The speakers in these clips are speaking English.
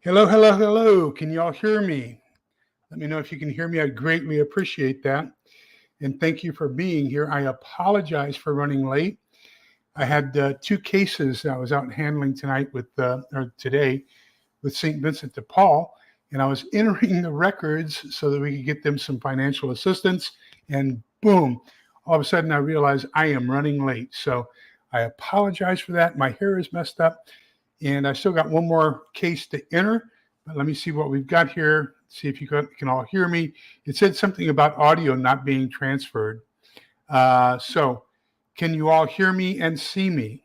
Hello, hello, hello. Can you all hear me? Let me know if you can hear me. I greatly appreciate that. And thank you for being here. I apologize for running late. I had two cases I was out handling tonight or today with St. Vincent de Paul, and I was entering the records so that we could get them some financial assistance. And boom, all of a sudden I realized I am running late. So I apologize for that. My hair is messed up. And I still got one more case to enter, but let me see what we've got here. See if you can all hear me. It said something about audio not being transferred. So can you all hear me and see me?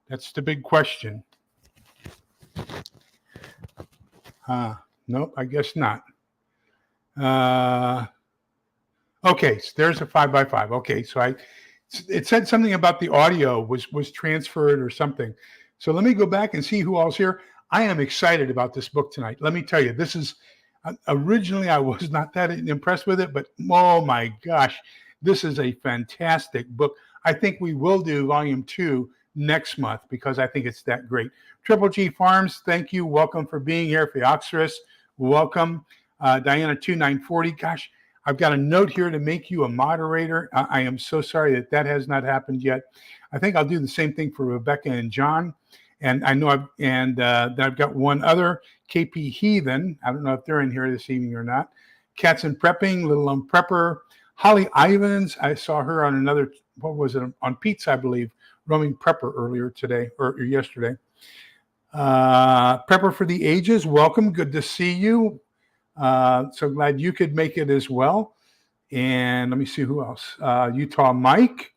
That's the big question. Nope, I guess not. Okay, so there's a 5x5. Okay, so it said something about the audio was transferred or something. So let me go back and see who all's here. I am excited about this book tonight. Let me tell you, this is originally I was not that impressed with it, but oh my gosh, this is a fantastic book. I think we will do volume 2 next month because I think it's that great. Triple G Farms, thank you. Welcome for being here. Phioxerus, welcome. Diana 2940, gosh, I've got a note here to make you a moderator. I am so sorry that has not happened yet. I think I'll do the same thing for Rebecca and John. And I know I've got one other, KP Heathen. I don't know if they're in here this evening or not. Cats and Prepping, Little Prepper. Holly Ivans, I saw her on another, what was it, on Pete's, I believe, Roaming Prepper earlier today or yesterday. Prepper for the Ages, welcome. Good to see you. So glad you could make it as well. And let me see who else. Utah Mike.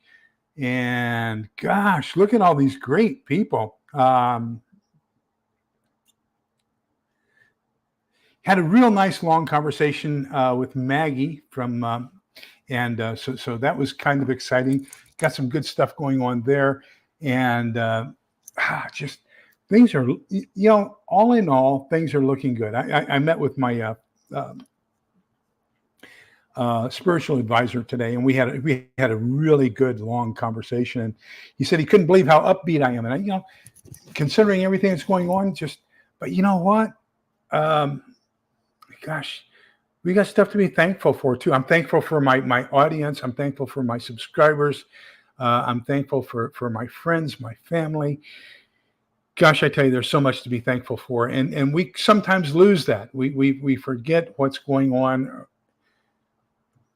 And gosh, look at all these great people. Had a real nice long conversation with Maggie from, so that was kind of exciting. Got some good stuff going on there. And just things are, all in all, things are looking good. I met with my spiritual advisor today, and we had a really good long conversation. And he said he couldn't believe how upbeat I am, and considering everything that's going on, but you know what? Gosh, we got stuff to be thankful for too. I'm thankful for my audience. I'm thankful for my subscribers. I'm thankful for my friends, my family. Gosh, I tell you, there's so much to be thankful for, and we sometimes lose that. We forget what's going on.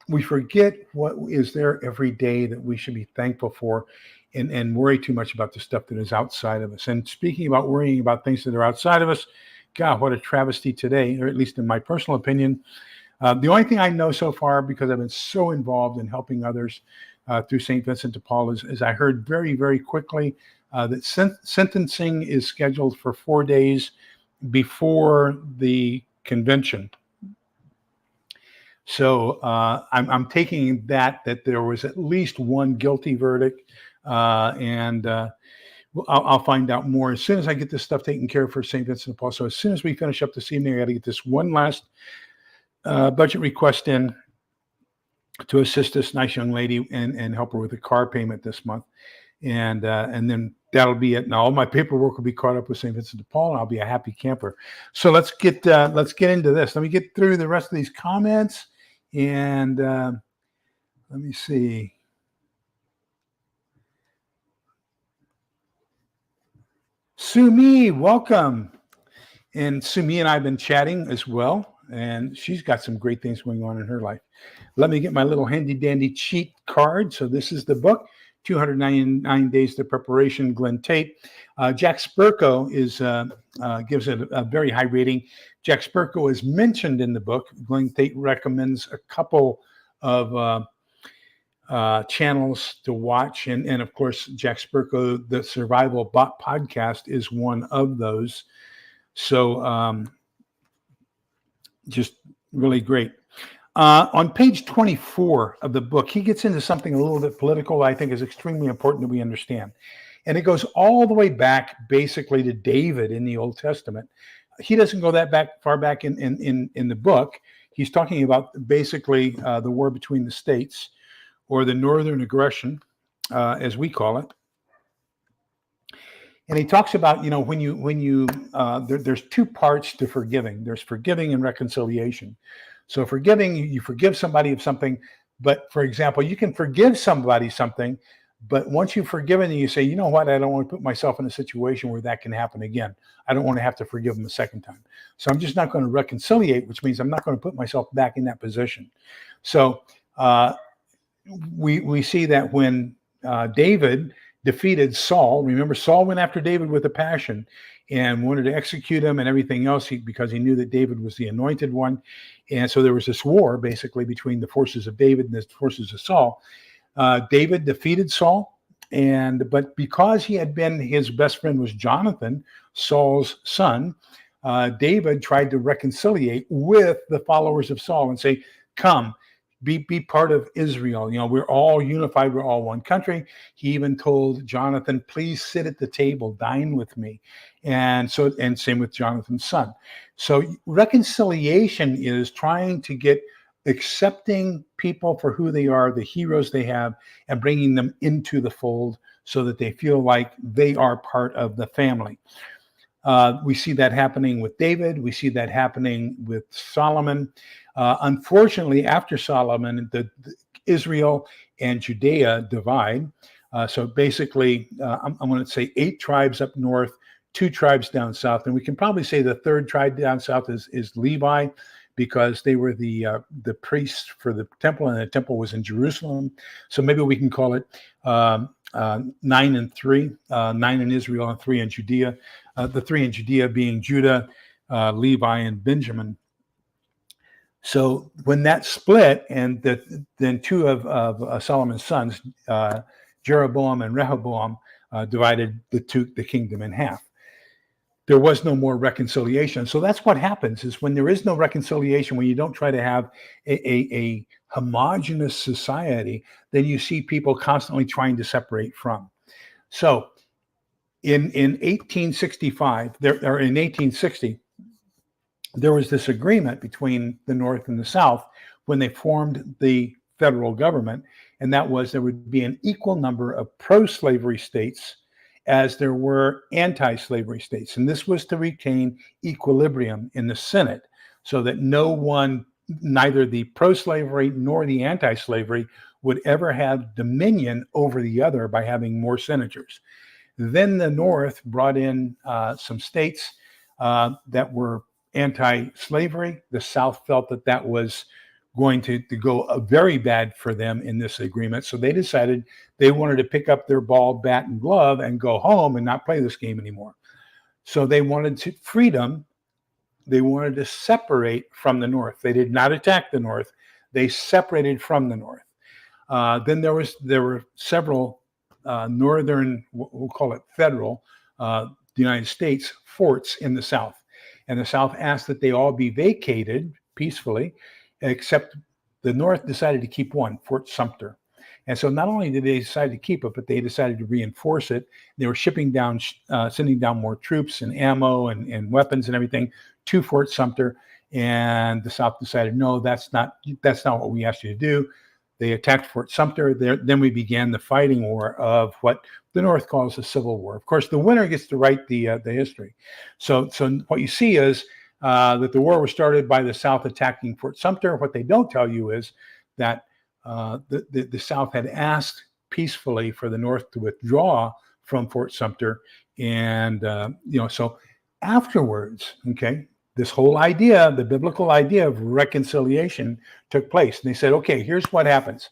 We forget what is there every day that we should be thankful for, and worry too much about the stuff that is outside of us. And speaking about worrying about things that are outside of us, God, what a travesty today, or at least in my personal opinion. The only thing I know so far, because I've been so involved in helping others through St. Vincent de Paul, is I heard very, very quickly that sentencing is scheduled for 4 days before the convention. So I'm taking that there was at least one guilty verdict, and I'll find out more as soon as I get this stuff taken care of for St. Vincent de Paul. So as soon as we finish up this evening, I got to get this one last budget request in to assist this nice young lady and help her with a car payment this month, and then that'll be it. Now all my paperwork will be caught up with St. Vincent de Paul, and I'll be a happy camper. So let's get into this. Let me get through the rest of these comments, and let me see. Sumi, welcome. And Sumi and I have been chatting as well, and she's got some great things going on in her life. Let me get my little handy dandy cheat card. So this is the book, 299 Days to Preparation, Glen Tate. Jack Spirko gives it a very high rating. Jack Spirko is mentioned in the book. Glen Tate recommends a couple of channels to watch, and of course Jack Spirko, the Survival Bot podcast, is one of those. So just really great. On page 24 of the book, he gets into something a little bit political I think is extremely important that we understand, and it goes all the way back basically to David in the Old Testament. He doesn't go that far back in the book. He's talking about basically the war between the states, or the Northern Aggression, as we call it. And he talks about, there's two parts to forgiving. There's forgiving and reconciliation. So forgiving, you forgive somebody of something, but for example, you can forgive somebody something, but once you've forgiven them, you say, you know what, I don't want to put myself in a situation where that can happen again. I don't want to have to forgive them a second time. So I'm just not going to reconciliate, which means I'm not going to put myself back in that position. So we see that when David defeated Saul, remember Saul went after David with a passion and wanted to execute him and everything else because he knew that David was the anointed one. And so there was this war basically between the forces of David and the forces of Saul. David defeated Saul, but because his best friend was Jonathan, Saul's son, David tried to reconciliate with the followers of Saul and say, come, be part of Israel. We're all unified. We're all one country. He even told Jonathan, please sit at the table, dine with me. And same with Jonathan's son. So reconciliation is trying to accepting people for who they are, the heroes they have, and bringing them into the fold so that they feel like they are part of the family. We see that happening with David. We see that happening with Solomon. Unfortunately, after Solomon, Israel and Judea divide. So basically, I'm going to say 8 tribes up north, 2 tribes down south. And we can probably say the third tribe down south is Levi, because they were the priests for the temple, and the temple was in Jerusalem. So maybe we can call it 9 and 3, 9 in Israel and 3 in Judea. The 3 in Judea being Judah, Levi, and Benjamin. So when that split, and then 2 of Solomon's sons, Jeroboam and Rehoboam, divided the kingdom in half. There was no more reconciliation. So that's what happens is when there is no reconciliation, when you don't try to have a homogenous society, then you see people constantly trying to separate from. So in 1865, in 1860, there was this agreement between the North and the South when they formed the federal government, and that was there would be an equal number of pro-slavery states as there were anti-slavery states. And this was to retain equilibrium in the Senate so that neither the pro-slavery nor the anti-slavery would ever have dominion over the other by having more senators. Then the North brought in some states that were anti-slavery. The South felt that was going to go very bad for them in this agreement. So they decided they wanted to pick up their ball, bat, and glove and go home and not play this game anymore. So they wanted freedom. They wanted to separate from the North. They did not attack the North. They separated from the North. Then there were several northern, we'll call it federal, the United States forts in the South. And the South asked that they all be vacated peacefully, except the North decided to keep one, Fort Sumter. And so not only did they decide to keep it, but they decided to reinforce it. They were sending down more troops and ammo and weapons and everything to Fort Sumter. And the South decided, no, that's not what we asked you to do. They attacked Fort Sumter. Then we began the fighting war of what the North calls the Civil War. Of course, the winner gets to write the history. So what you see is that the war was started by the South attacking Fort Sumter. What they don't tell you is that the South had asked peacefully for the North to withdraw from Fort Sumter. And, so afterwards, okay, this whole idea, the biblical idea of reconciliation took place. And they said, okay, here's what happens.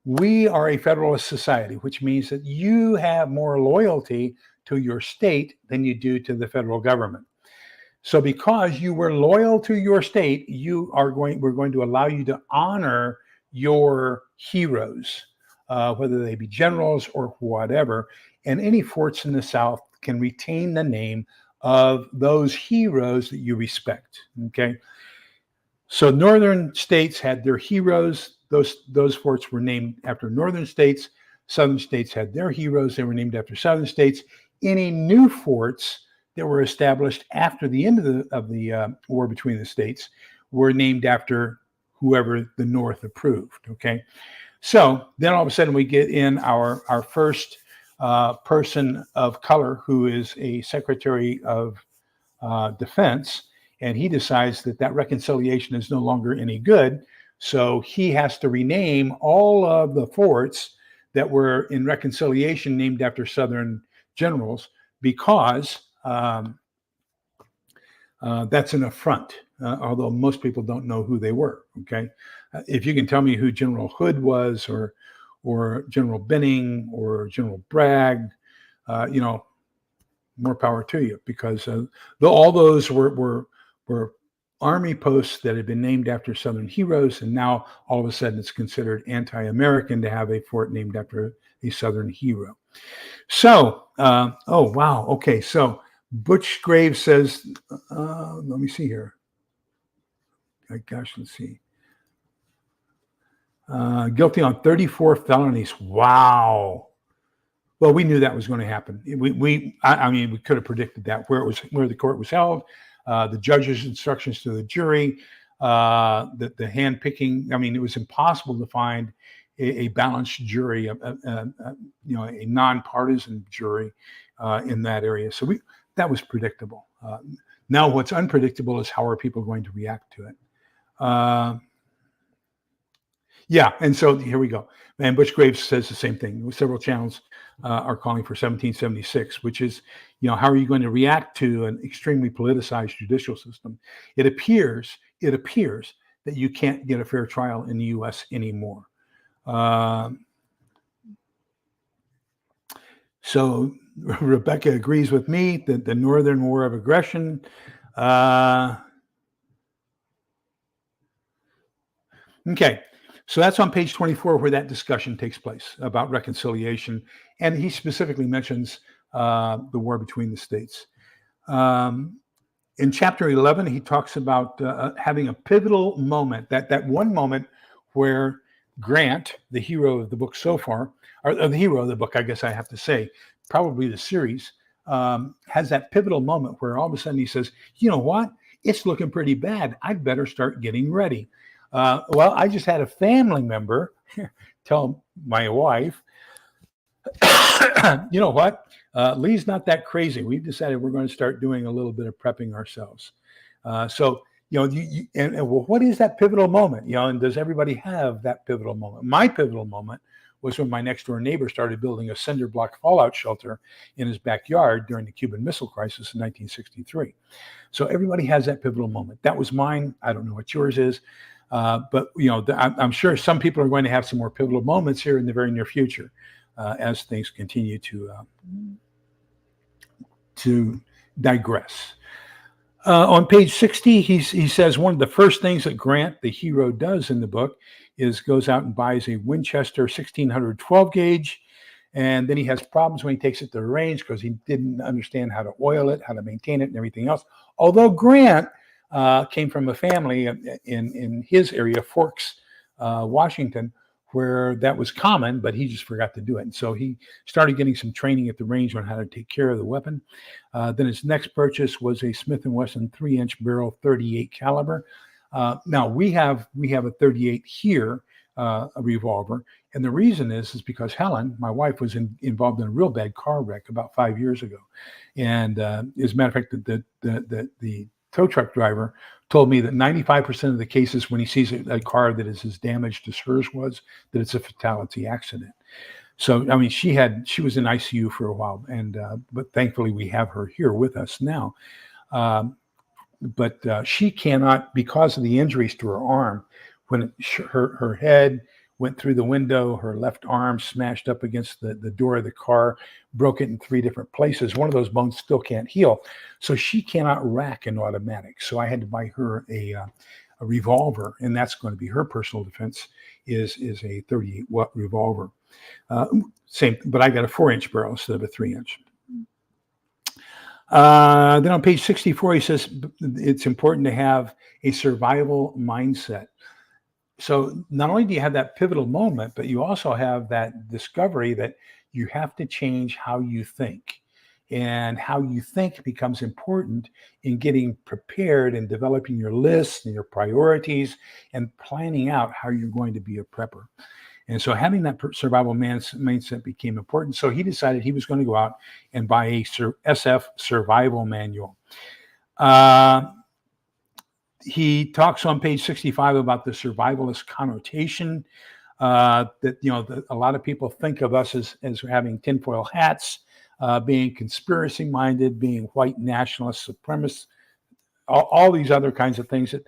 We are a federalist society, which means that you have more loyalty to your state than you do to the federal government. So because you were loyal to your state, we're going to allow you to honor your heroes, whether they be generals or whatever. And any forts in the South can retain the name of those heroes that you respect. Okay. So northern states had their heroes. Those forts were named after northern states. Southern states had their heroes. They were named after southern states. Any new forts that were established after the end of the war between the states were named after whoever the North approved. Okay. So then all of a sudden we get in our first person of color who is a Secretary of Defense, and he decides that that reconciliation is no longer any good. So he has to rename all of the forts that were in reconciliation named after Southern generals because that's an affront, although most people don't know who they were. Okay, if you can tell me who General Hood was, or General Benning, or General Bragg, more power to you, because all those were army posts that had been named after Southern heroes, and now all of a sudden it's considered anti-American to have a fort named after a Southern hero. So, oh wow, okay. So Butch Graves says, let me see here. Gosh, let's see. Guilty on 34 felonies. Wow. Well, we knew that was going to happen. I mean, we could have predicted that, where the court was held, the judge's instructions to the jury, the hand picking. I mean, it was impossible to find a balanced jury, a nonpartisan jury in that area. So that was predictable. Now, what's unpredictable is how are people going to react to it. Yeah, and so here we go. And Butch Graves says the same thing. Several channels are calling for 1776, which is, how are you going to react to an extremely politicized judicial system? It appears that you can't get a fair trial in the U.S. anymore. So Rebecca agrees with me that the Northern War of Aggression. Okay. So that's on page 24 where that discussion takes place about reconciliation. And he specifically mentions the war between the states. In chapter 11, he talks about having a pivotal moment, that one moment where Grant, the hero of the book so far, or the hero of the book, I guess I have to say, probably the series, has that pivotal moment where all of a sudden he says, you know what? It's looking pretty bad. I'd better start getting ready. Well, I just had a family member tell my wife, you know what? Lee's not that crazy. We've decided we're going to start doing a little bit of prepping ourselves. So, well, what is that pivotal moment? And does everybody have that pivotal moment? My pivotal moment was when my next door neighbor started building a cinder block fallout shelter in his backyard during the Cuban Missile Crisis in 1963. So everybody has that pivotal moment. That was mine. I don't know what yours is. But I'm sure some people are going to have some more pivotal moments here in the very near future as things continue to digress. On page 60, he says one of the first things that Grant, the hero, does in the book is goes out and buys a Winchester 1600 12 gauge. And then he has problems when he takes it to the range because he didn't understand how to oil it, how to maintain it, and everything else. Although Grant came from a family in his area, Forks, Washington, where that was common, but he just forgot to do it. And so he started getting some training at the range on how to take care of the weapon. Then his next purchase was a Smith & Wesson 3-inch barrel 38 caliber. Now we have a 38 here, a revolver. And the reason is because Helen, my wife, was involved in a real bad car wreck about 5 years ago. And as a matter of fact, the tow truck driver told me that 95% of the cases when he sees a car that is as damaged as hers was, that it's a fatality accident. So, I mean, she was in ICU for a while, and but thankfully we have her here with us now. But she cannot, because of the injuries to her arm, when her head went through the window, her left arm smashed up against the door of the car, broke it in 3 different places. One of those bones still can't heal. So she cannot rack an automatic. So I had to buy her a revolver, and that's going to be her personal defense, is a 38 revolver. Same, but I got a 4-inch barrel instead of a 3-inch. Then on page 64, he says it's important to have a survival mindset. So not only do you have that pivotal moment, but you also have that discovery that you have to change how you think. And how you think becomes important in getting prepared and developing your lists and your priorities and planning out how you're going to be a prepper. And so having that survival mindset became important. So he decided he was going to go out and buy a SF survival manual. He talks on page 65 about the survivalist connotation, that, a lot of people think of us as having tinfoil hats, being conspiracy minded, being white nationalist supremacists, all these other kinds of things that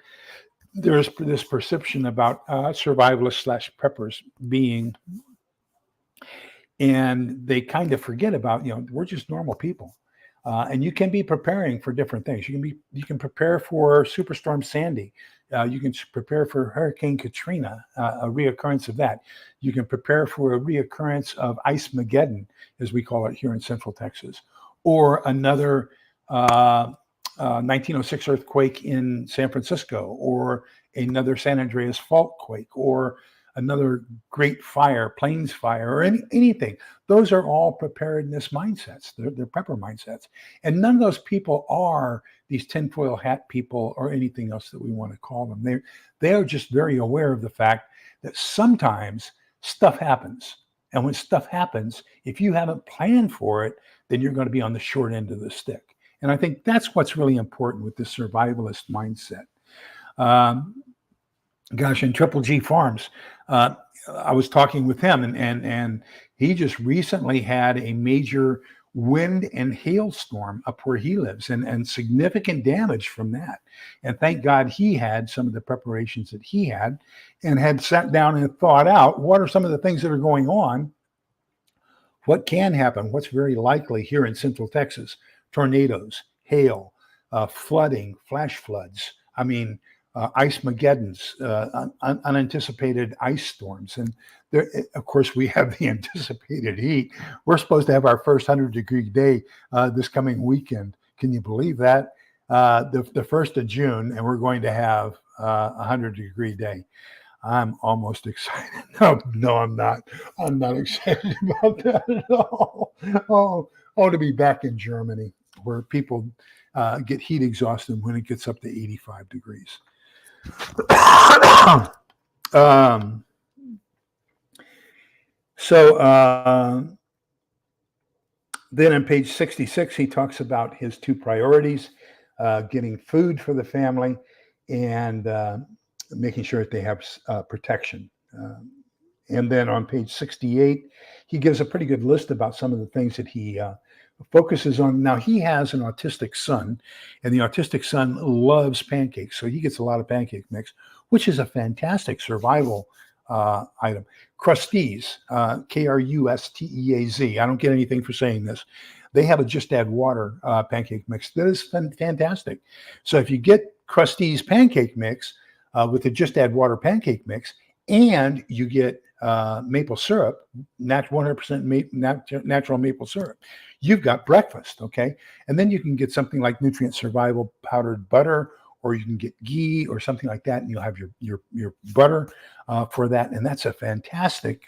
there's this perception about survivalists / preppers being, and they kind of forget about, we're just normal people. And you can be preparing for different things. You can prepare for Superstorm Sandy. You can prepare for Hurricane Katrina, a reoccurrence of that. You can prepare for a reoccurrence of Ice-mageddon, as we call it here in Central Texas, or another 1906 earthquake in San Francisco, or another San Andreas fault quake, or another great fire, Plains fire, or anything. Those are all preparedness mindsets. They're prepper mindsets. And none of those people are these tinfoil hat people or anything else that we want to call them. They are just very aware of the fact that sometimes stuff happens. And when stuff happens, if you haven't planned for it, then you're going to be on the short end of the stick. And I think that's what's really important with this survivalist mindset. In Triple G Farms, I was talking with him, and he just recently had a major wind and hailstorm up where he lives, and significant damage from that. And thank God he had some of the preparations that he had, and had sat down and thought out what are some of the things that are going on, what can happen, what's very likely here in Central Texas: tornadoes, hail, flooding, flash floods. Ice-mageddons, unanticipated ice storms. And there, of course, we have the anticipated heat. We're supposed to have our first 100-degree day this coming weekend. Can you believe that? The 1st of June, and we're going to have a 100-degree day. I'm almost excited. No, I'm not. I'm not excited about that at all. To be back in Germany, where people get heat exhausted when it gets up to 85 degrees. Then on page 66, he talks about his two priorities: getting food for the family and making sure that they have protection. And then on page 68, he gives a pretty good list about some of the things that he focuses on. Now, he has an autistic son, and the autistic son loves pancakes, so he gets a lot of pancake mix, which is a fantastic survival item. Krusteaz, Krusteaz. I don't get anything for saying this. They have a just add water pancake mix that is fantastic. So if you get Krusteaz pancake mix with the just add water pancake mix, and you get maple syrup, 100% natural maple syrup, you've got breakfast, okay? And then you can get something like Nutrient Survival powdered butter, or you can get ghee or something like that, and you'll have your butter for that. And that's a fantastic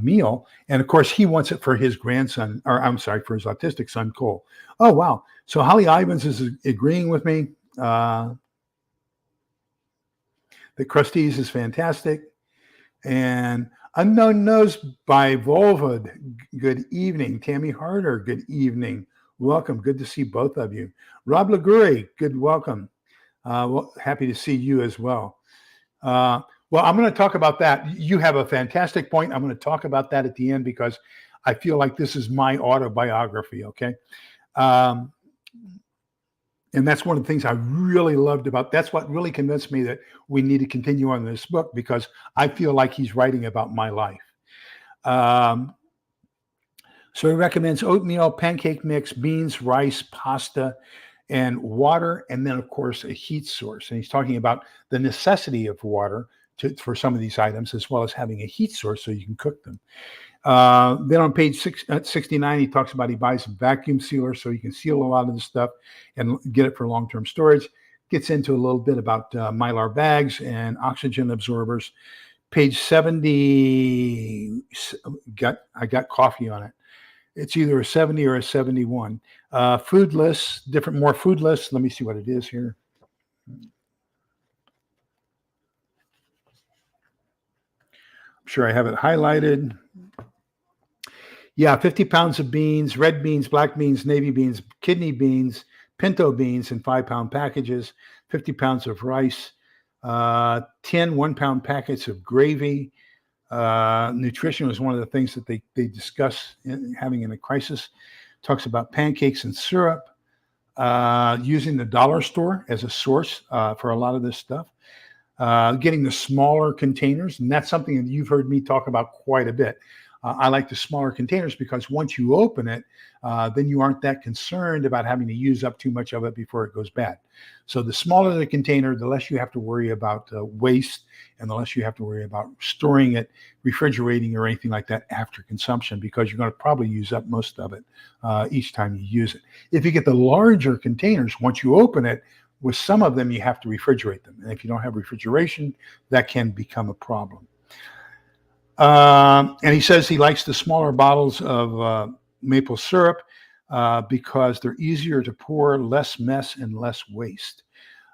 meal. And of course, he wants it for his grandson, or I'm sorry, for his autistic son, Cole. Oh, wow. So Holly Ivans is agreeing with me. The Krusteaz is fantastic. And Unknown Nose by Volvoed, good evening. Tammy Harder, good evening. Welcome. Good to see both of you. Rob Liguri, good welcome. Happy to see you as well. Well, I'm going to talk about that. You have a fantastic point. I'm going to talk about that at the end because I feel like this is my autobiography, okay? And that's one of the things I really loved about. That's what really convinced me that we need to continue on this book, because I feel like he's writing about my life. So he recommends oatmeal, pancake mix, beans, rice, pasta, and water, and then, of course, a heat source. And he's talking about the necessity of water for some of these items, as well as having a heat source so you can cook them. Then on page 69, he talks about he buys a vacuum sealer so he can seal a lot of the stuff and get it for long-term storage. Gets into a little bit about Mylar bags and oxygen absorbers. Page 70, I got coffee on it. It's either a 70 or a 71. Food lists, more food lists. Let me see what it is here. I'm sure I have it highlighted. Yeah, 50 pounds of beans, red beans, black beans, navy beans, kidney beans, pinto beans in 5-pound packages, 50 pounds of rice, 10 1-pound packets of gravy. Nutrition was one of the things that they discuss having in a crisis. Talks about pancakes and syrup, using the dollar store as a source for a lot of this stuff. Getting the smaller containers, and that's something that you've heard me talk about quite a bit. I like the smaller containers because once you open it, then you aren't that concerned about having to use up too much of it before it goes bad. So the smaller the container, the less you have to worry about waste, and the less you have to worry about storing it, refrigerating, or anything like that after consumption, because you're going to probably use up most of it each time you use it. If you get the larger containers, once you open it, with some of them, you have to refrigerate them. And if you don't have refrigeration, that can become a problem. And he says he likes the smaller bottles of maple syrup because they're easier to pour, less mess, and less waste.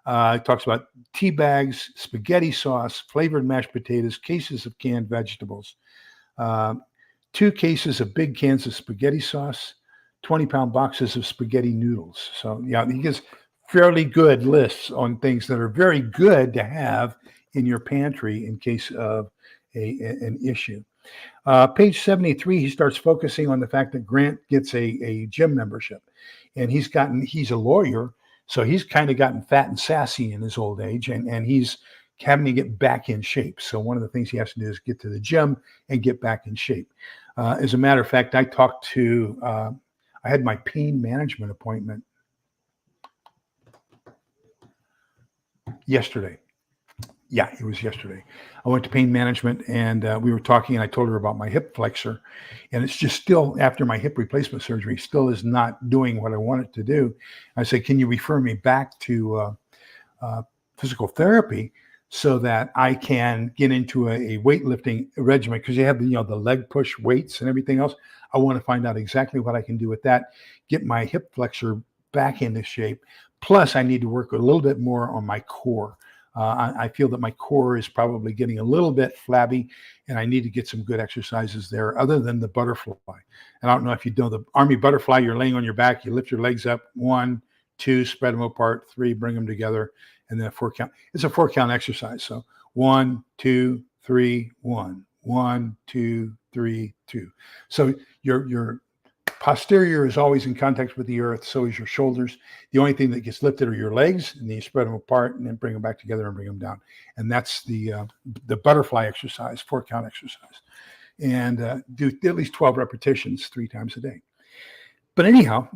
He talks about tea bags, spaghetti sauce, flavored mashed potatoes, cases of canned vegetables, 2 cases of big cans of spaghetti sauce, 20-pound boxes of spaghetti noodles. So, yeah, he gives fairly good lists on things that are very good to have in your pantry in case of an issue. Page 73, he starts focusing on the fact that Grant gets a gym membership, and he's a lawyer, so he's kind of gotten fat and sassy in his old age, and he's having to get back in shape. So one of the things he has to do is get to the gym and get back in shape. As a matter of fact, I had my pain management appointment yesterday. Yeah, it was yesterday. I went to pain management, and we were talking, and I told her about my hip flexor, and it's just still, after my hip replacement surgery, still is not doing what I want it to do. I said, can you refer me back to physical therapy so that I can get into a weightlifting regimen? Because you have the leg push weights and everything else. I want to find out exactly what I can do with that, get my hip flexor back into shape. Plus, I need to work a little bit more on my core. I feel that my core is probably getting a little bit flabby, and I need to get some good exercises there other than the butterfly. And I don't know if you know the Army butterfly. You're laying on your back, you lift your legs up, 1, 2, spread them apart, 3, bring them together, and then a 4 count. It's a 4 count exercise. So 1, 2, 3, 1, 1, 2, 3, 2. So your posterior is always in contact with the earth, so is your shoulders. The only thing that gets lifted are your legs, and then you spread them apart and then bring them back together and bring them down. And that's the butterfly exercise, 4 count exercise. And do at least 12 repetitions 3 times a day. But anyhow,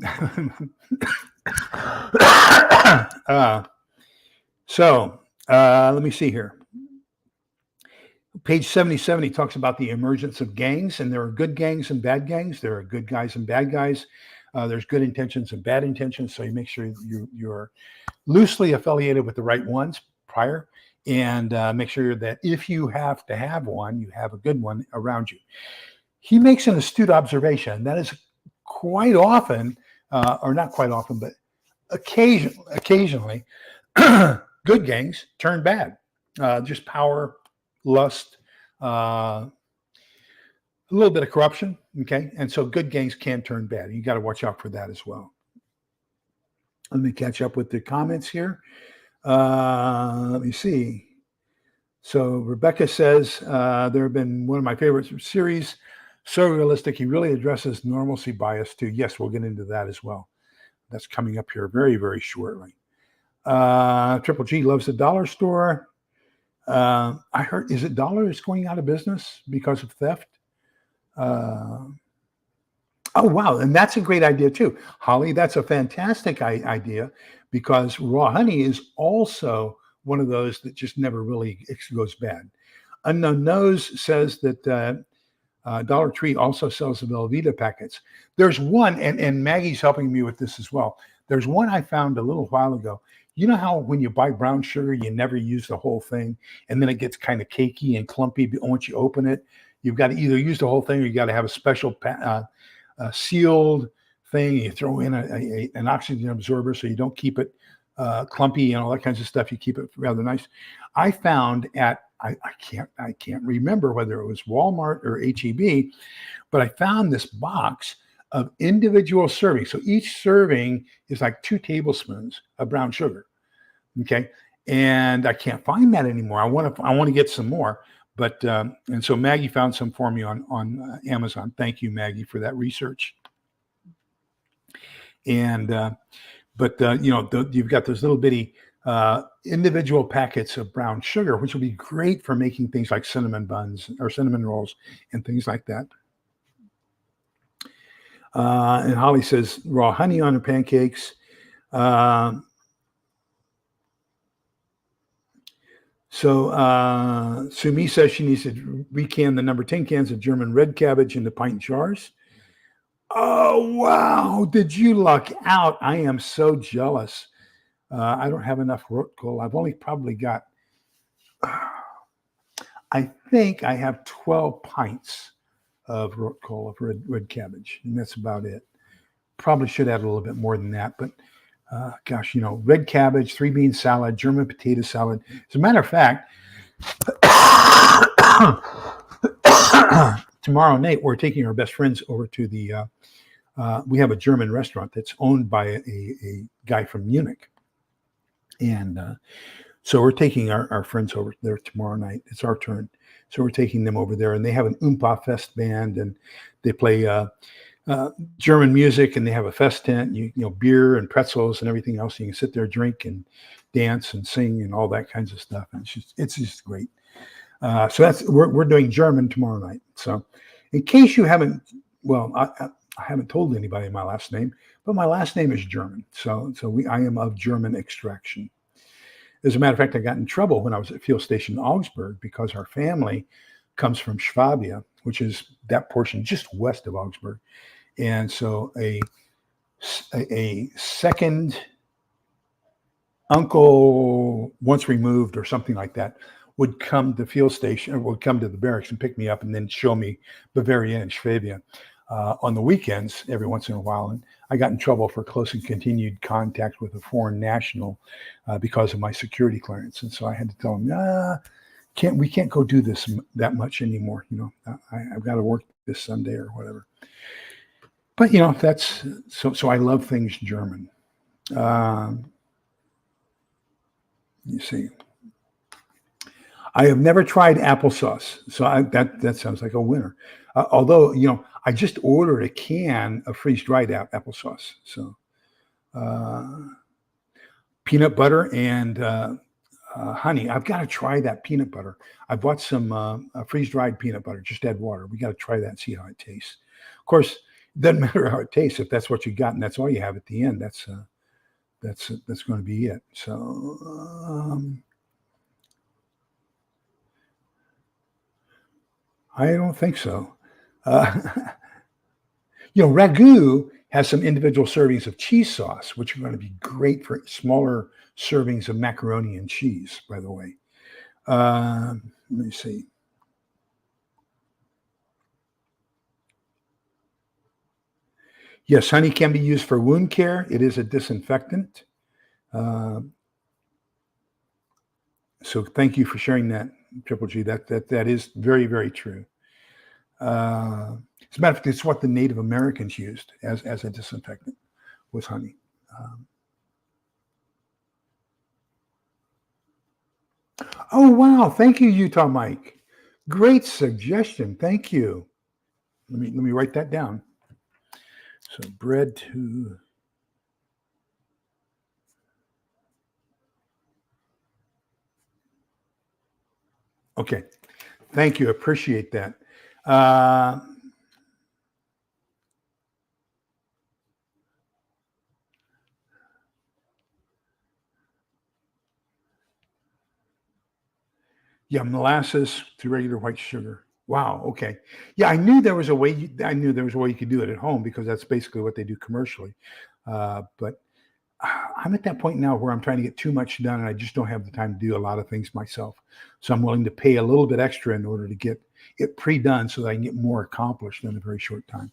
let me see here. Page 77, he talks about the emergence of gangs, and there are good gangs and bad gangs. There are good guys and bad guys. There's good intentions and bad intentions. So you make sure you're loosely affiliated with the right ones prior, and make sure that if you have to have one, you have a good one around you. He makes an astute observation. That is quite often, or not quite often, but occasionally, good gangs turn bad. Just power, lust, a little bit of corruption. Okay. And so good gangs can turn bad. You got to watch out for that as well. Let me catch up with the comments here. Let me see. So Rebecca says, there have been one of my favorite series, so realistic. He really addresses normalcy bias too. Yes, we'll get into that as well. That's coming up here very, very shortly. Triple G loves the dollar store. I heard, is it Dollar is going out of business because of theft? Oh, wow. And that's a great idea too. Holly, that's a fantastic idea, because raw honey is also one of those that just never really goes bad. Unknown Nose says that Dollar Tree also sells the Velveeta packets. There's one, and Maggie's helping me with this as well. There's one I found a little while ago. You know how when you buy brown sugar, you never use the whole thing, and then it gets kind of cakey and clumpy once you open it? You've got to either use the whole thing, or you got to have a special sealed thing. You throw in an oxygen absorber so you don't keep it clumpy and all that kinds of stuff. You keep it rather nice. I found at I can't remember whether it was Walmart or HEB, but I found this box of individual servings. So each serving is like 2 tablespoons of brown sugar. Okay. And I can't find that anymore. I want to get some more, but, and so Maggie found some for me on Amazon. Thank you, Maggie, for that research. And, you've got those little bitty, individual packets of brown sugar, which will be great for making things like cinnamon buns or cinnamon rolls and things like that. And Holly says raw honey on her pancakes. Sumi says she needs to recan the number 10 cans of German red cabbage into pint jars. Oh, wow. Did you luck out? I am so jealous. I don't have enough rotkohl. I've only probably got, I think I have 12 pints of rotkohl, of red cabbage, and that's about it. Probably should add a little bit more than that, but gosh, red cabbage, 3-bean salad, German potato salad. As a matter of fact, tomorrow night we're taking our best friends over to the. We have a German restaurant that's owned by a guy from Munich, and so we're taking our friends over there tomorrow night. It's our turn, so we're taking them over there, and they have an Oompa Fest band, and they play German music, and they have a fest tent, beer and pretzels and everything else. You can sit there, drink and dance and sing and all that kinds of stuff. And it's just great. So we're doing German tomorrow night. So in case you haven't, I haven't told anybody my last name, but my last name is German. So I am of German extraction. As a matter of fact, I got in trouble when I was at Field Station Augsburg because our family comes from Swabia, which is that portion just west of Augsburg. And so a second uncle, once removed or something like that, would come to Field Station, or would come to the barracks and pick me up and then show me Bavaria and Swabia on the weekends every once in a while. And I got in trouble for close and continued contact with a foreign national because of my security clearance. And so I had to tell him, we can't go do this that much anymore. I've got to work this Sunday or whatever. But, that's so I love things German. You see, I have never tried applesauce. So that sounds like a winner. Although, I just ordered a can of freeze-dried applesauce. So peanut butter and honey. I've got to try that peanut butter. I bought some freeze-dried peanut butter. Just add water. We got to try that and see how it tastes. Of course, it doesn't matter how it tastes. If that's what you got and that's all you have at the end, that's going to be it. So I don't think so. Ragu has some individual servings of cheese sauce, which are going to be great for smaller servings of macaroni and cheese, by the way. Let me see. Yes, honey can be used for wound care. It is a disinfectant. So thank you for sharing that, Triple G. That is very, very true. As a matter of fact, it's what the Native Americans used as a disinfectant, was honey. Oh, wow. Thank you, Utah Mike. Great suggestion. Thank you. Let me write that down. So bread to... Okay. Thank you. Appreciate that. Yeah, molasses to regular white sugar. Wow. Okay. Yeah, I knew there was a way. You could do it at home because that's basically what they do commercially. But I'm at that point now where I'm trying to get too much done, and I just don't have the time to do a lot of things myself. So I'm willing to pay a little bit extra in order to get it pre-done so that I can get more accomplished in a very short time.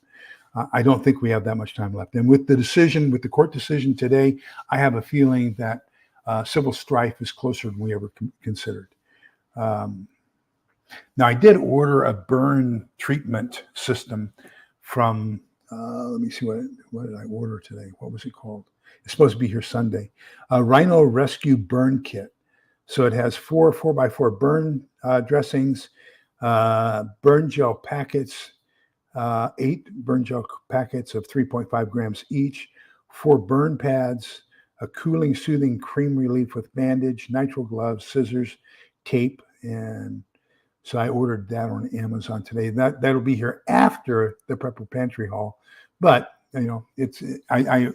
I don't think we have that much time left. And with the court decision today, I have a feeling that civil strife is closer than we ever considered. Now, I did order a burn treatment system from, let me see, what did I order today? What was it called? It's supposed to be here Sunday. Rhino Rescue Burn Kit. So it has 4x4 burn dressings, burn gel packets, 8 burn gel packets of 3.5 grams each, 4 burn pads, a cooling, soothing cream relief with bandage, nitrile gloves, scissors, tape, and so I ordered that on Amazon today. That'll be here after the Prepper Pantry haul, but it's I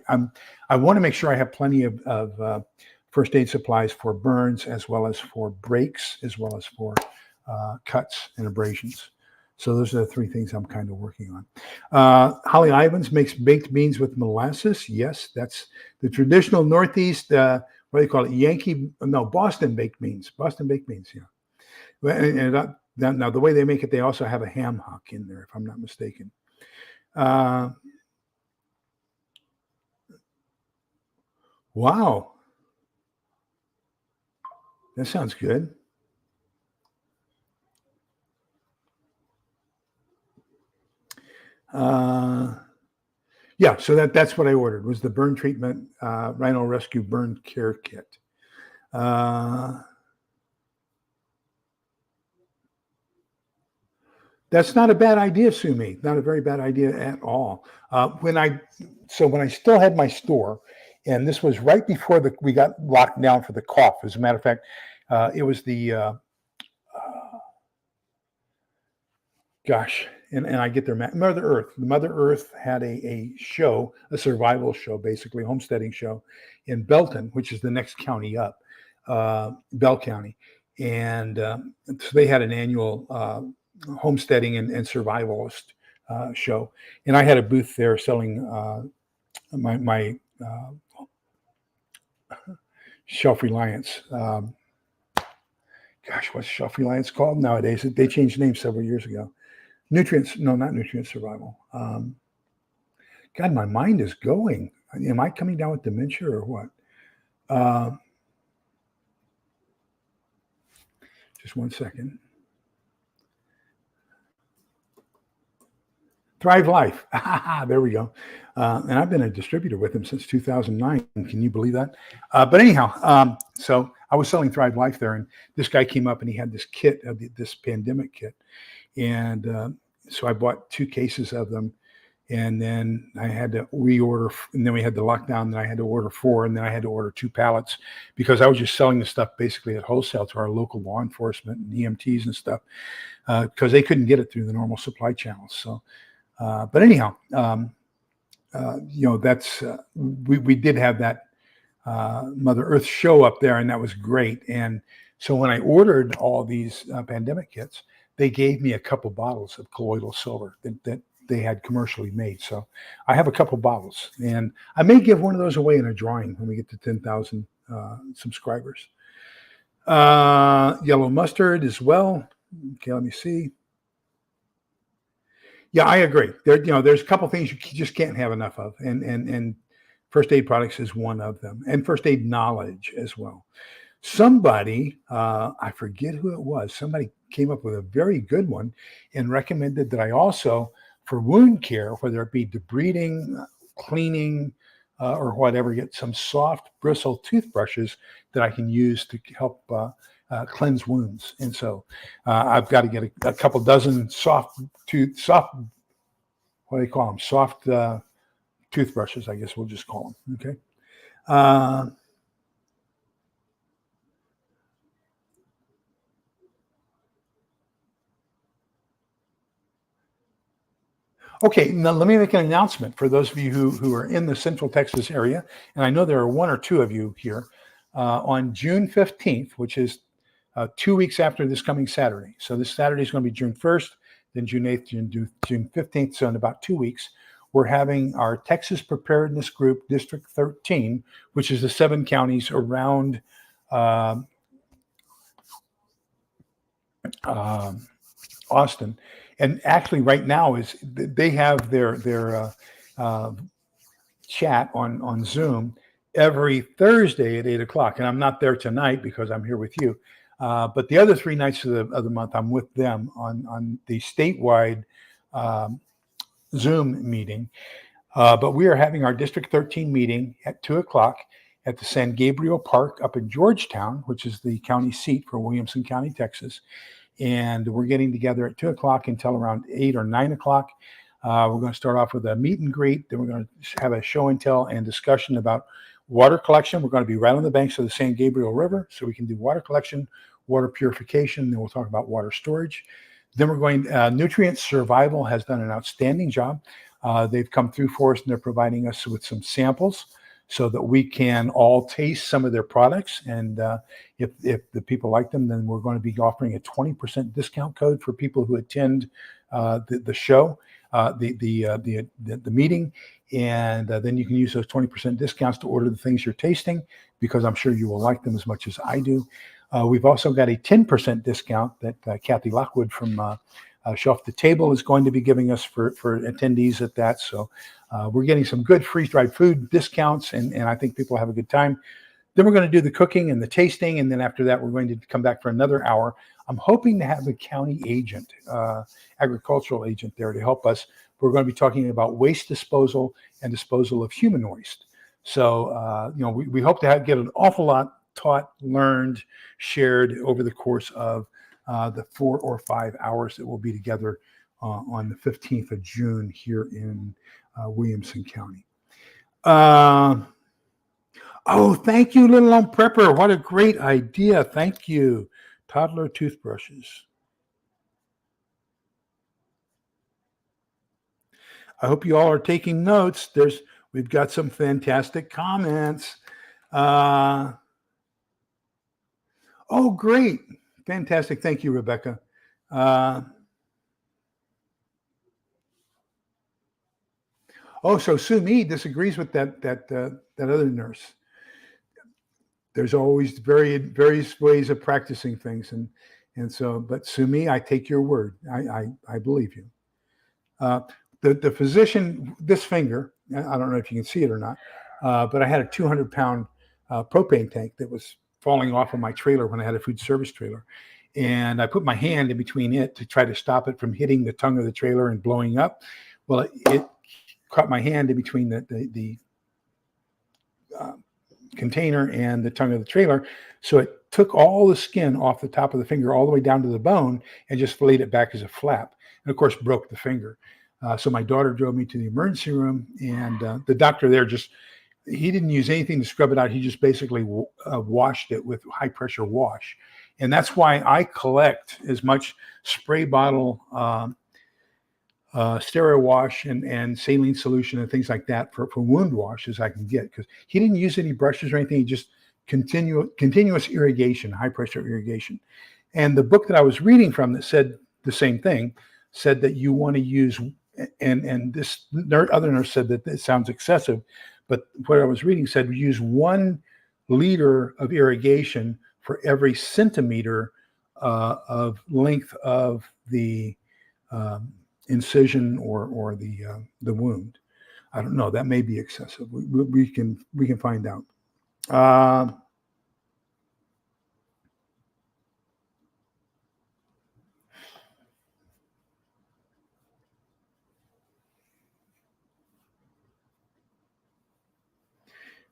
want to make sure I have plenty of first aid supplies for burns, as well as for breaks, as well as for cuts and abrasions. So those are the 3 things I'm kind of working on. Holly Ivans makes baked beans with molasses. Yes, that's the traditional Northeast, what do you call it? Boston baked beans. Boston baked beans, yeah. And now the way they make it, they also have a ham hock in there, if I'm not mistaken. Wow. That sounds good. Yeah, so that's what I ordered, was the burn treatment Rhino Rescue Burn Care Kit. That's not a bad idea, Sumi. Not a very bad idea at all. When I still had my store, and this was right before we got locked down for the cough. As a matter of fact, it was the and I get their Mother Earth. Mother Earth had a show, a survival show, basically homesteading show, in Belton, which is the next county up, Bell County, and so they had an annual homesteading and survivalist show, and I had a booth there selling my Shelf Reliance. What's Shelf Reliance called nowadays? They changed names several years ago. Not Nutrient Survival. God, my mind is going. Am I coming down with dementia or what? Just one second. Thrive Life. There we go. And I've been a distributor with them since 2009. Can you believe that? But anyhow, so I was selling Thrive Life there, and this guy came up and he had this kit, this pandemic kit. And so I bought 2 cases of them, and then I had to reorder, and then we had the lockdown, and I had to order 4, and then I had to order 2 pallets, because I was just selling the stuff basically at wholesale to our local law enforcement and EMTs and stuff, because they couldn't get it through the normal supply channels. So, but anyhow, that's we did have that Mother Earth show up there, and that was great. And so when I ordered all these pandemic kits, they gave me a couple bottles of colloidal silver that they had commercially made. So I have a couple bottles, and I may give one of those away in a drawing when we get to 10,000 subscribers. Yellow mustard as well. Okay, let me see. Yeah, I agree. There's a couple things you just can't have enough of, and first aid products is one of them, and first aid knowledge as well. Somebody, I forget who it was, somebody came up with a very good one and recommended that I also, for wound care, whether it be debriding, cleaning, or whatever, get some soft bristle toothbrushes that I can use to help cleanse wounds. And so I've got to get a couple dozen soft, what do they call them? Soft toothbrushes, I guess we'll just call them. Okay. Okay, now let me make an announcement for those of you who are in the Central Texas area, and I know there are 1 or 2 of you here, on June 15th, which is 2 weeks after this coming Saturday. So this Saturday is going to be June 1st, then June 8th, June 15th. So in about 2 weeks, we're having our Texas Preparedness Group District 13, which is the 7 counties around Austin. And actually right now they have their chat on Zoom every Thursday at 8 o'clock. And I'm not there tonight because I'm here with you. But the other 3 nights of the month, I'm with them on the statewide Zoom meeting. But we are having our District 13 meeting at 2:00 at the San Gabriel Park up in Georgetown, which is the county seat for Williamson County, Texas. And we're getting together at 2:00 until around 8 or 9 o'clock. We're going to start off with a meet and greet. Then we're going to have a show and tell and discussion about water collection. We're going to be right on the banks of the San Gabriel River, so we can do water collection, water purification. Then we'll talk about water storage. Then we're going, Nutrient Survival has done an outstanding job. They've come through for us, and they're providing us with some samples so that we can all taste some of their products. And if the people like them, then we're going to be offering a 20% discount code for people who attend the show, the meeting. And then you can use those 20% discounts to order the things you're tasting, because I'm sure you will like them as much as I do. We've also got a 10% discount that Kathy Lockwood from Shelf to Table is going to be giving us for attendees at that. So we're getting some good freeze-dried food discounts, and I think people have a good time. Then we're going to do the cooking and the tasting, and then after that, we're going to come back for another hour. I'm hoping to have a county agent, agricultural agent there to help us. We're going to be talking about waste disposal and disposal of human waste. So, we hope to get an awful lot taught, learned, shared over the course of the 4 or 5 hours that we'll be together on the 15th of June here in Williamson County. Thank you, Little Lone Prepper. What a great idea. Thank you. Toddler toothbrushes. I hope you all are taking notes. We've got some fantastic comments. Great. Fantastic. Thank you, Rebecca. So Sue Me disagrees with that other nurse. There's always various ways of practicing things, but Sue Me, I take your word. I believe you. The physician, this finger, I don't know if you can see it or not, but I had a 200-pound propane tank that was falling off of my trailer when I had a food service trailer. And I put my hand in between it to try to stop it from hitting the tongue of the trailer and blowing up. Well, it caught my hand in between the container and the tongue of the trailer. So it took all the skin off the top of the finger all the way down to the bone and just laid it back as a flap. And of course, broke the finger. So my daughter drove me to the emergency room, and the doctor there he didn't use anything to scrub it out. He just basically washed it with high pressure wash. And that's why I collect as much spray bottle, stereo wash and saline solution and things like that for wound wash as I can get, because he didn't use any brushes or anything. He just continuous irrigation, high pressure irrigation. And the book that I was reading from that said the same thing, said that you want to use, and this other nurse said that it sounds excessive, but what I was reading said use 1 liter of irrigation for every centimeter of length of the incision or the wound. I don't know. That may be excessive. We can find out.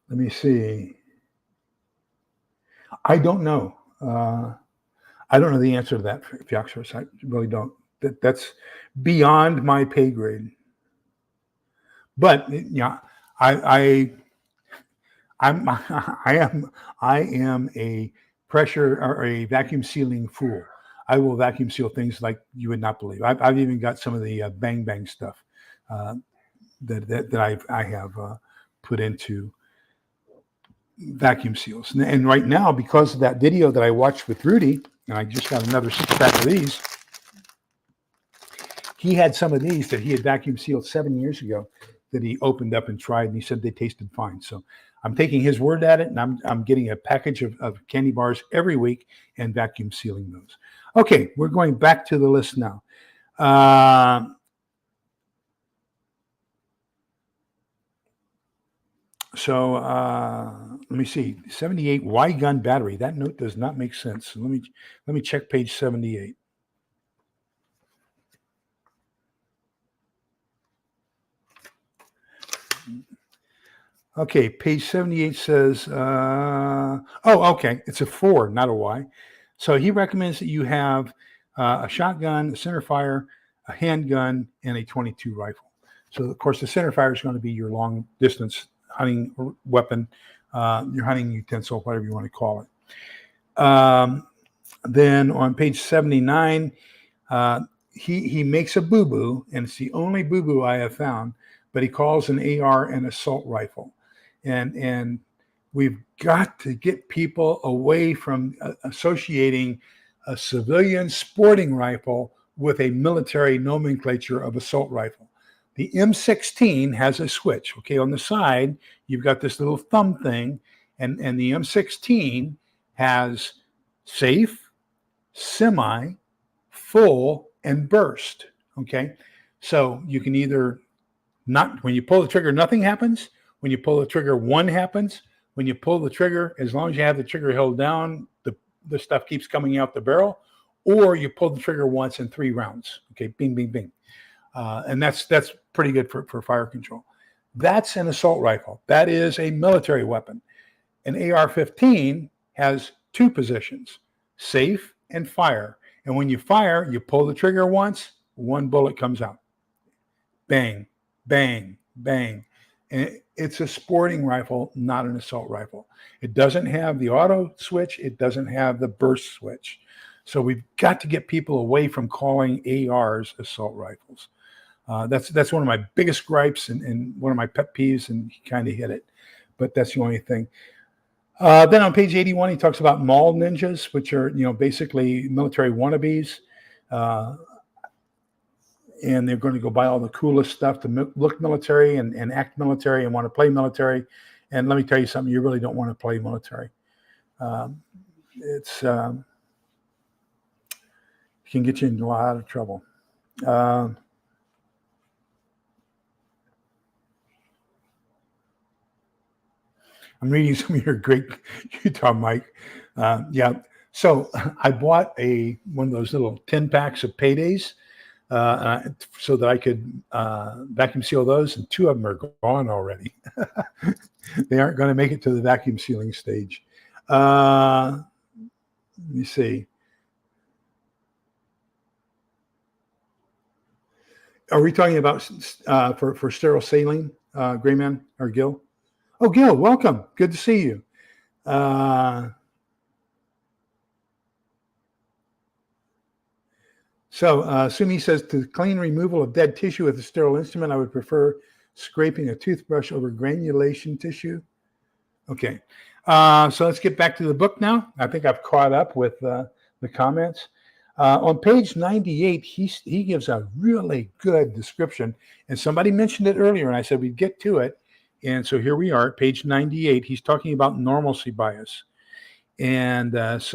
Let me see. I don't know. I don't know the answer to that, Fioxerus. I really don't. That's beyond my pay grade. But yeah, I am a pressure or a vacuum sealing fool. I will vacuum seal things like you would not believe. I've even got some of the bang bang stuff that I have put into vacuum seals. And right now, because of that video that I watched with Rudy, and I just got another 6-pack of these, he had some of these that he had vacuum sealed 7 years ago that he opened up and tried, and he said they tasted fine. So I'm taking his word at it, and I'm getting a package of candy bars every week and vacuum sealing those. Okay, we're going back to the list now. So let me see. 78 Y gun battery. That note does not make sense. Let me check page 78. Okay, page 78 says, okay, it's a 4, not a Y. So he recommends that you have a shotgun, a center fire, a handgun, and a 22 rifle. So, of course, the center fire is going to be your long distance hunting weapon, your hunting utensil, whatever you want to call it. Then on page 79, he makes a boo-boo, and it's the only boo-boo I have found, but he calls an AR an assault rifle. And we've got to get people away from associating a civilian sporting rifle with a military nomenclature of assault rifle. The M16 has a switch. Okay, on the side, you've got this little thumb thing, and the M16 has safe, semi, full, and burst. Okay, so you can either not, when you pull the trigger, nothing happens. When you pull the trigger, 1 happens. When you pull the trigger, as long as you have the trigger held down, the stuff keeps coming out the barrel. Or you pull the trigger once and 3 rounds. Okay, bing, bing, bing. And that's pretty good for fire control. That's an assault rifle. That is a military weapon. An AR-15 has 2 positions, safe and fire. And when you fire, you pull the trigger once, 1 bullet comes out. Bang, bang, bang. And it's a sporting rifle, not an assault rifle. It doesn't have the auto switch. It doesn't have the burst switch. So we've got to get people away from calling ARs assault rifles. That's one of my biggest gripes and one of my pet peeves, and he kind of hit it. But that's the only thing. Then on page 81, he talks about mall ninjas, which are basically military wannabes. And they're going to go buy all the coolest stuff to look military and act military and want to play military. And let me tell you something, you really don't want to play military. It can get you in a lot of trouble. I'm reading some of your great Utah, Mike. Yeah. So I bought one of those little 10 packs of Paydays. So that I could vacuum seal those, and 2 of them are gone already. They aren't going to make it to the vacuum sealing stage. Let me see. Are we talking about for sterile saline, Grayman or Gil? Oh, Gil, welcome. Good to see you. So Sumi says, to clean removal of dead tissue with a sterile instrument, I would prefer scraping a toothbrush over granulation tissue. Okay. So let's get back to the book now. I think I've caught up with the comments. On page 98, he gives a really good description. And somebody mentioned it earlier, and I said we'd get to it. And so here we are at page 98. He's talking about normalcy bias. And that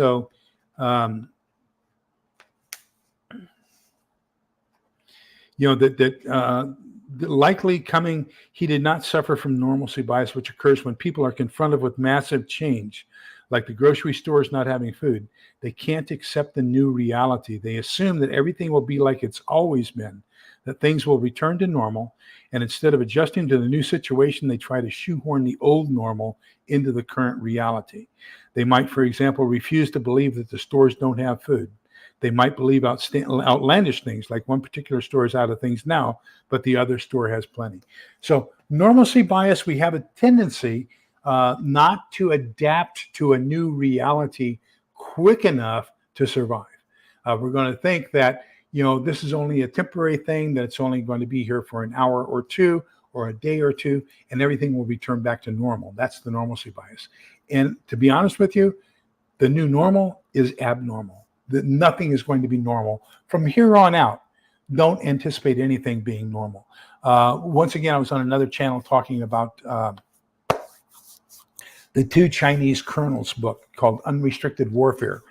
likely coming, he did not suffer from normalcy bias, which occurs when people are confronted with massive change, like the grocery stores not having food. They can't accept the new reality. They assume that everything will be like it's always been, that things will return to normal. And instead of adjusting to the new situation, they try to shoehorn the old normal into the current reality. They might, for example, refuse to believe that the stores don't have food. They might believe outlandish things, like one particular store is out of things now, but the other store has plenty. So normalcy bias, we have a tendency not to adapt to a new reality quick enough to survive. We're going to think that, this is only a temporary thing, that it's only going to be here for an hour or 2 or a day or 2, and everything will return back to normal. That's the normalcy bias. And to be honest with you, the new normal is abnormal. That nothing is going to be normal from here on out. Don't anticipate anything being normal. Once again, I was on another channel talking about the 2 Chinese colonels book called Unrestricted Warfare,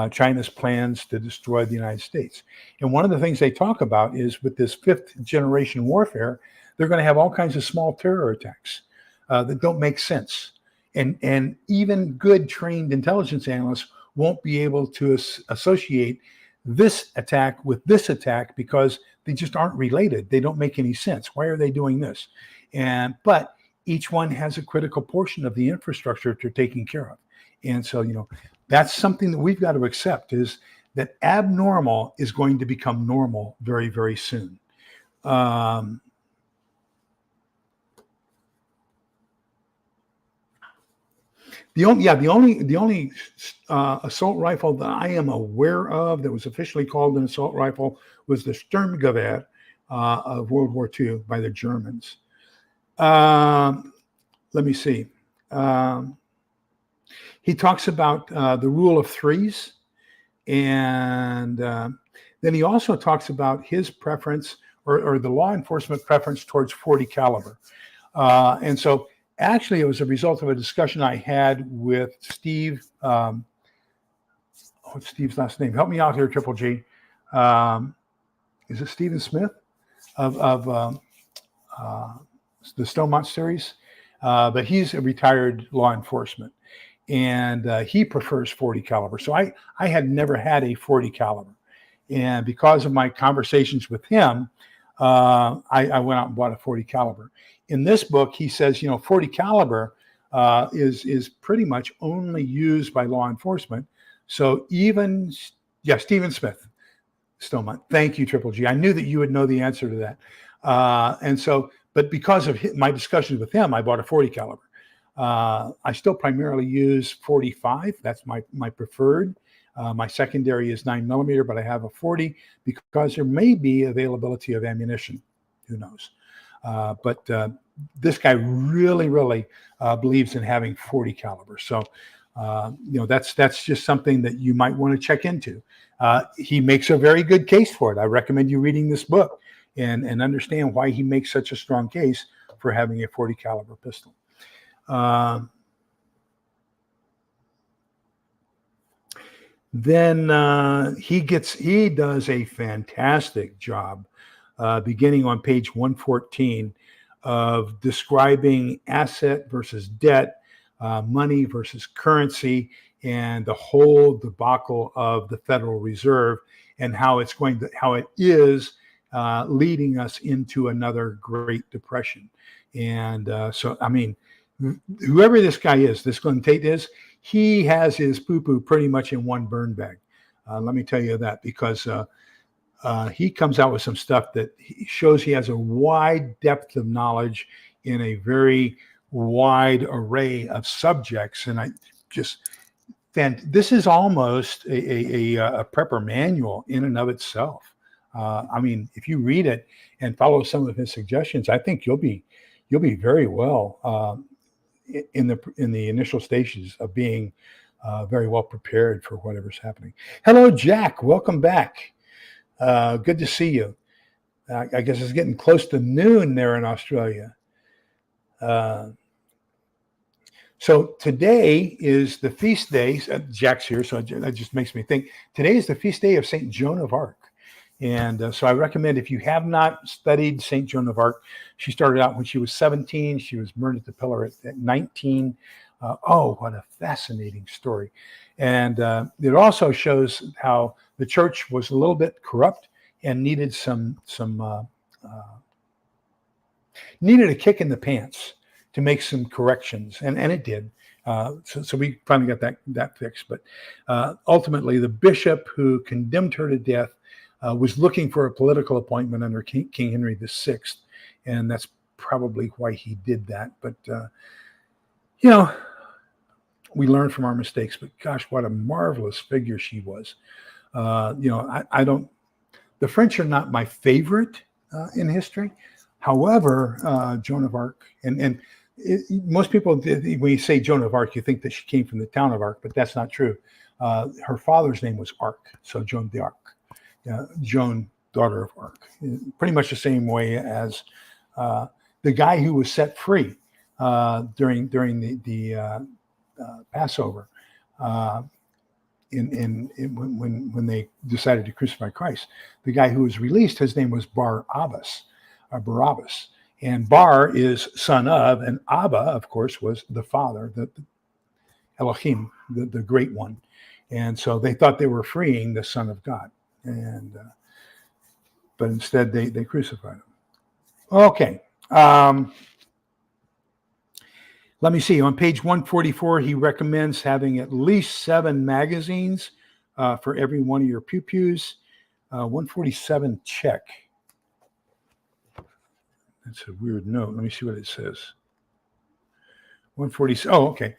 China's plans to destroy the United States. And one of the things they talk about is with this 5th generation warfare, they're going to have all kinds of small terror attacks. that don't make sense. And even good trained intelligence analysts won't be able to associate this attack with this attack because they just aren't related. They don't make any sense. Why are they doing this? But each one has a critical portion of the infrastructure they're taking care of. And so, that's something that we've got to accept, is that abnormal is going to become normal very, very soon. The only assault rifle that I am aware of that was officially called an assault rifle was the Sturmgewehr of World War II by the Germans. Let me see. He talks about the rule of threes, and then he also talks about his preference or the law enforcement preference towards 40 caliber. And so actually, it was a result of a discussion I had with Steve. What's Steve's last name? Help me out here, Triple G. Is it Stephen Smith of the Stonemont series? But he's a retired law enforcement, and he prefers 40 caliber. So I had never had a 40 caliber, and because of my conversations with him, I went out and bought a 40 caliber. In this book, he says, 40 caliber is pretty much only used by law enforcement. So Stephen Smith, Stonemont. Thank you, Triple G. I knew that you would know the answer to that. But because of my discussions with him, I bought a 40 caliber. I still primarily use 45. That's my preferred. My secondary is 9mm, but I have a 40 because there may be availability of ammunition. Who knows? But this guy really, really believes in having 40 caliber. So, that's just something that you might want to check into. He makes a very good case for it. I recommend you reading this book and understand why he makes such a strong case for having a 40 caliber pistol. Then he does a fantastic job beginning on page 114 of describing asset versus debt, money versus currency, and the whole debacle of the Federal Reserve and how it is leading us into another Great Depression. And whoever this guy is, this Glen Tate is, he has his poo-poo pretty much in one burn bag. Let me tell you that, because he comes out with some stuff that shows he has a wide depth of knowledge in a very wide array of subjects. And this is almost a prepper manual in and of itself. If you read it and follow some of his suggestions, I think you'll be very well in the initial stages of being very well prepared for whatever's happening. Hello, Jack. Welcome back. Good to see you. I guess it's getting close to noon there in Australia. So today is the feast day. Jack's here, so that just makes me think. Today is the feast day of St. Joan of Arc. And so I recommend, if you have not studied St. Joan of Arc, she started out when she was 17. She was burned at the pillar at 19. What a fascinating story. And it also shows how the church was a little bit corrupt and needed needed a kick in the pants to make some corrections. And it did. So we finally got that fixed. But ultimately, the bishop who condemned her to death was looking for a political appointment under King Henry VI. And that's probably why he did that. But, we learn from our mistakes. But gosh, what a marvelous figure she was. The French are not my favorite in history. However, Joan of Arc, and most people, when you say Joan of Arc, you think that she came from the town of Arc, but that's not true. Her father's name was Arc, so Joan d'Arc. Joan, daughter of Arc, pretty much the same way as the guy who was set free during the Passover when they decided to crucify Christ. The guy who was released, his name was Barabbas, And Bar is son of, and Abba, of course, was the father, the Elohim, the great one. And so they thought they were freeing the Son of God, but instead they crucified him. Okay. Let me see. On page 144, he recommends having at least 7 magazines for every one of your pew-pews. 147, check. That's a weird note. Let me see what it says. 147. Oh, okay.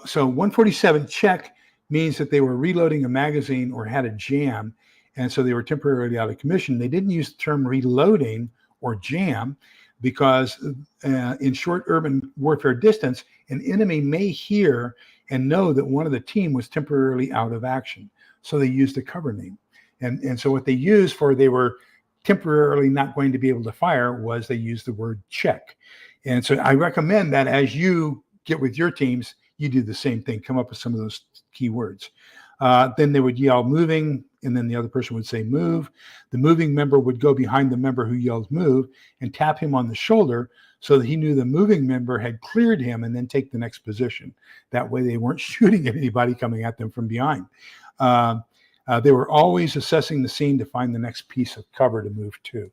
So 147, check, means that they were reloading a magazine or had a jam, and so they were temporarily out of commission. They didn't use the term reloading or jam because in short urban warfare distance, an enemy may hear and know that one of the team was temporarily out of action. So they used a cover name. And so what they used for they were temporarily not going to be able to fire was they used the word check. And so I recommend that as you get with your teams, you do the same thing. Come up with some of those key words. Then they would yell moving, and then the other person would say move. The moving member would go behind the member who yelled move and tap him on the shoulder so that he knew the moving member had cleared him and then take the next position. That way they weren't shooting at anybody coming at them from behind. They were always assessing the scene to find the next piece of cover to move to.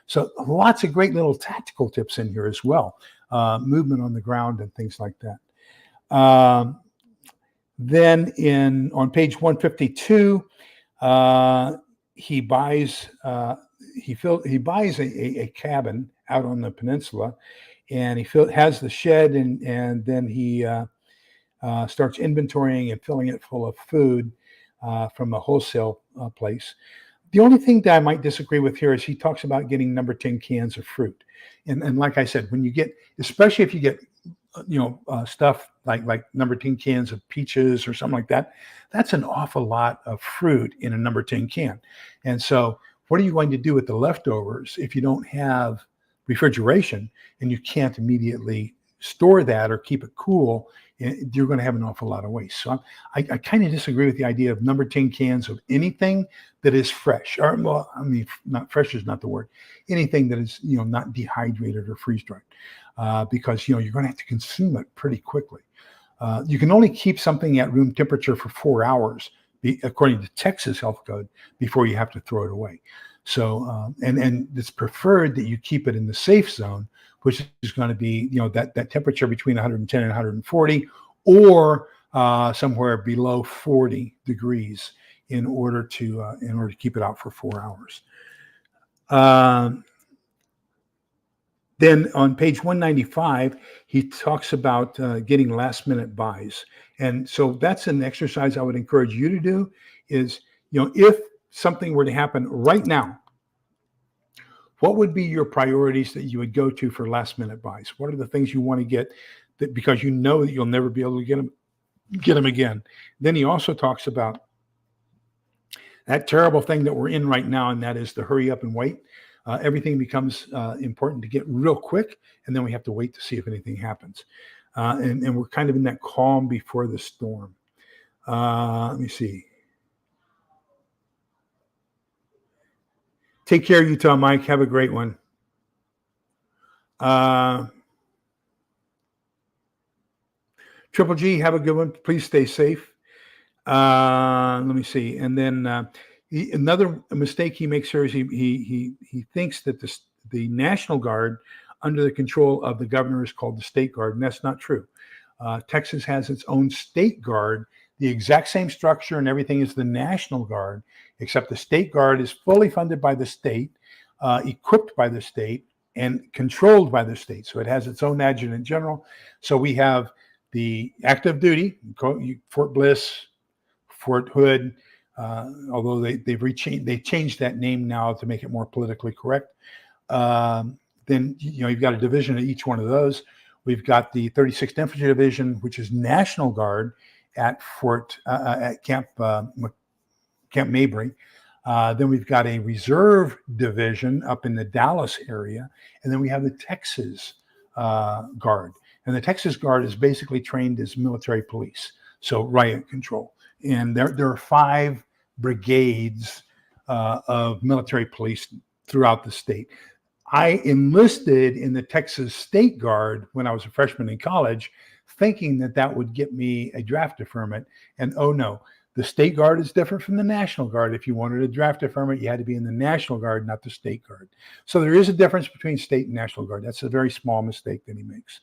So lots of great little tactical tips in here as well. Movement on the ground and things like that. Then on page 152, he buys a cabin out on the peninsula, and he has the shed, and then he starts inventorying and filling it full of food from a wholesale place. The only thing that I might disagree with here is he talks about getting number 10 cans of fruit. And like I said, when you get, especially if you get, stuff like number 10 cans of peaches or something like that, that's an awful lot of fruit in a number 10 can. And so what are you going to do with the leftovers if you don't have refrigeration and you can't immediately store that or keep it cool? You're going to have an awful lot of waste. So I kind of disagree with the idea of number 10 cans of anything that is fresh. Or, well, I mean, not fresh is not the word. Anything that is, not dehydrated or freeze-dried, because, you're going to have to consume it pretty quickly. You can only keep something at room temperature for 4 hours, according to Texas health code, before you have to throw it away. So, and it's preferred that you keep it in the safe zone, which is going to be, that temperature between 110 and 140, or somewhere below 40 degrees in order to keep it out for 4 hours. Then on page 195, he talks about getting last minute buys. And so that's an exercise I would encourage you to do is, if something were to happen right now, what would be your priorities that you would go to for last minute buys? What are the things you want to get that because you know that you'll never be able to get them again? Then he also talks about that terrible thing that we're in right now, and that is the hurry up and wait. Everything becomes important to get real quick, and then we have to wait to see if anything happens. And we're kind of in that calm before the storm. Let me see. Take care, Utah Mike. Have a great one. Triple G, have a good one. Please stay safe. Let me see. And then another mistake he makes here is he thinks that the National Guard under the control of the governor is called the State Guard, and that's not true. Texas has its own State Guard, the exact same structure and everything as the National Guard, except the State Guard is fully funded by the state, equipped by the state, and controlled by the state. So it has its own adjutant general. So we have the active duty, Fort Bliss, Fort Hood, although they changed that name now to make it more politically correct. Then you've got a division of each one of those. We've got the 36th Infantry Division, which is National Guard at Camp Mabry. Then we've got a reserve division up in the Dallas area, and then we have the Texas Guard. And the Texas Guard is basically trained as military police, so riot control. And there are 5 brigades of military police throughout the state. I enlisted in the Texas State Guard when I was a freshman in college, thinking that that would get me a draft deferment. And oh no, the State Guard is different from the National Guard. If you wanted a draft deferment, you had to be in the National Guard, not the State Guard. So there is a difference between State and National Guard. That's a very small mistake that he makes.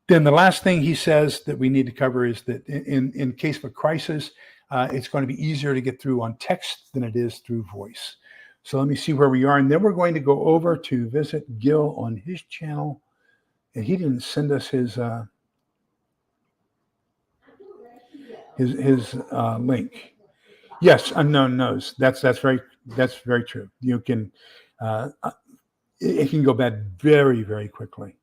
Then the last thing he says that we need to cover is that in case of a crisis, it's going to be easier to get through on text than it is through voice. So let me see where we are. And then we're going to go over to visit Gil on his channel. And he didn't send us his link. Yes, unknown knows. That's very true. You can it can go bad very, very quickly.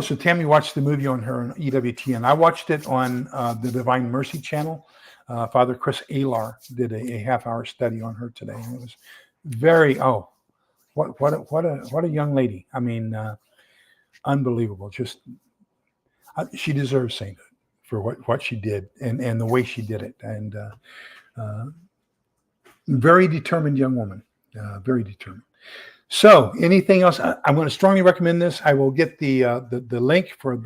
So Tammy watched the movie on her EWTN. I watched it on the Divine Mercy channel. Father Chris Alar did a half-hour study on her today, and it was very what a young lady. I mean, unbelievable. Just she deserves sainthood for what she did and the way she did it, and very determined young woman, very determined. So anything else? I'm going to strongly recommend this. I will get the link for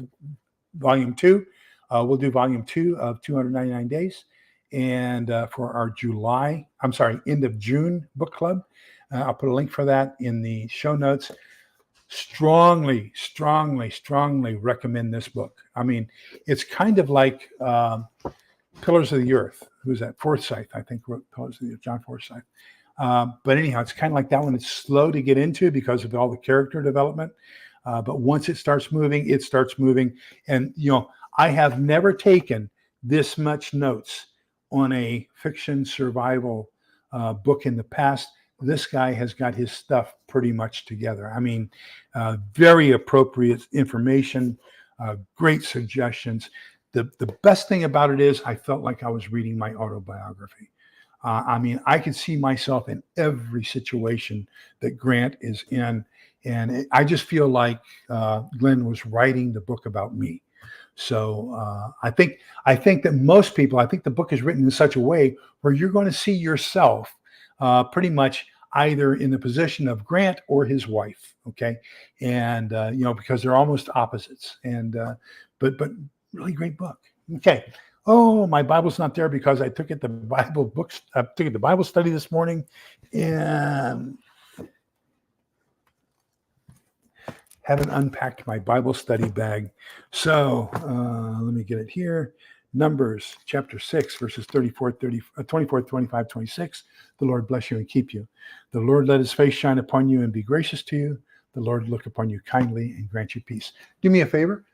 volume 2. We'll do volume 2 of 299 days. And for our end of June book club, I'll put a link for that in the show notes. Strongly recommend this book. I mean, it's kind of like Pillars of the Earth. Who's that? Forsyth, I think, wrote Pillars of the Earth, John Forsyth. But anyhow, it's kind of like that one. It's slow to get into because of all the character development. But once it starts moving, it starts moving. And, I have never taken this much notes on a fiction survival book in the past. This guy has got his stuff pretty much together. I mean, very appropriate information, great suggestions. The best thing about it is I felt like I was reading my autobiography. I mean, I could see myself in every situation that Grant is in. And I just feel like Glen was writing the book about me. So I think that most people, I think the book is written in such a way where you're going to see yourself pretty much either in the position of Grant or his wife. Okay. And, because they're almost opposites. And but really great book. Okay. Oh, my Bible's not there because I took it to Bible books. I took it to Bible study this morning, and haven't unpacked my Bible study bag. So let me get it here. Numbers chapter 6, verses 24, 25, 26. The Lord bless you and keep you. The Lord let his face shine upon you and be gracious to you. The Lord look upon you kindly and grant you peace. Do me a favor.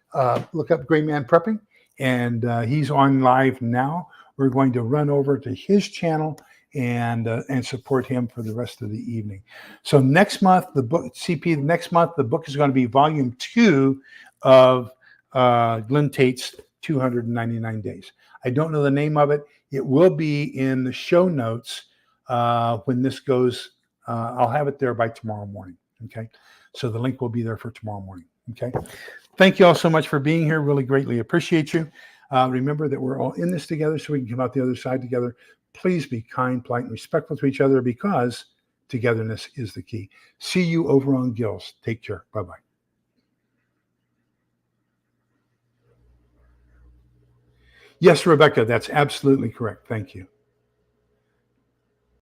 Look up Great Man Prepping. And he's on live now. We're going to run over to his channel and support him for the rest of the evening. So next month, the book is going to be volume 2 of Glen Tate's 299 days. I don't know the name of it. It will be in the show notes when this goes. I'll have it there by tomorrow morning. Okay. So the link will be there for tomorrow morning. Okay. Thank you all so much for being here. Really greatly appreciate you. Remember that we're all in this together so we can come out the other side together. Please be kind, polite, and respectful to each other because togetherness is the key. See you over on Gills. Take care. Bye-bye. Yes, Rebecca, that's absolutely correct. Thank you.